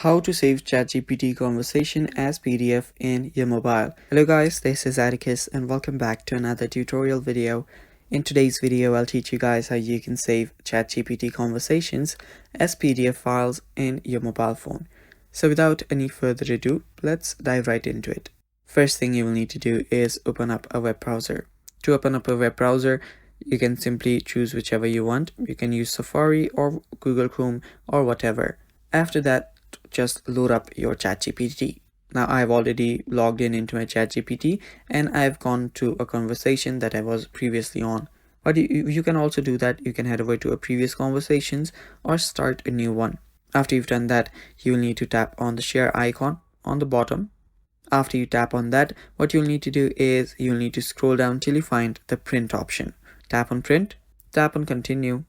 How to save ChatGPT conversation as PDF in your mobile. Hello guys, this is Atticus and welcome back to another tutorial video. In today's video, I'll teach you guys how you can save ChatGPT conversations as PDF files in your mobile phone. So without any further ado, let's dive right into it. First thing you will need to do is open up a web browser. To open up a web browser, you can simply choose whichever you want. You can use Safari or Google Chrome or whatever. After that, just load up your ChatGPT. Now I've already logged in into my ChatGPT and I've gone to a conversation that I was previously on. But you can also do that. You can head over to a previous conversations or start a new one. After you've done that, you will need to tap on the share icon on the bottom. After you tap on that, what you'll need to do is you'll need to scroll down till you find the print option. Tap on print, tap on continue,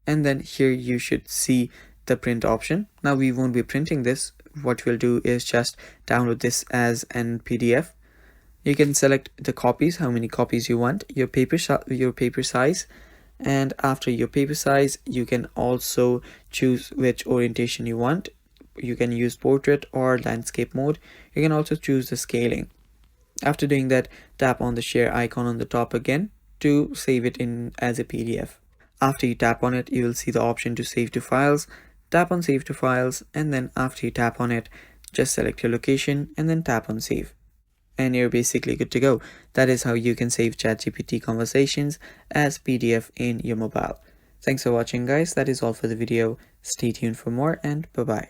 and then here you should see the print option. Now we won't be printing this. What we'll do is just download this as an PDF. You can select the copies, how many copies you want, your paper size, and after your paper size you can also choose which orientation you want. You can use portrait or landscape mode. You can also choose the scaling. After doing that, tap on the share icon on the top again to save it in as a PDF. After you tap on it, you will see the option to save to files. Tap on save to files, and then after you tap on it, just select your location and then tap on save. And you're basically good to go. That is how you can save ChatGPT conversations as PDF in your mobile. Thanks for watching guys. That is all for the video. Stay tuned for more and bye bye.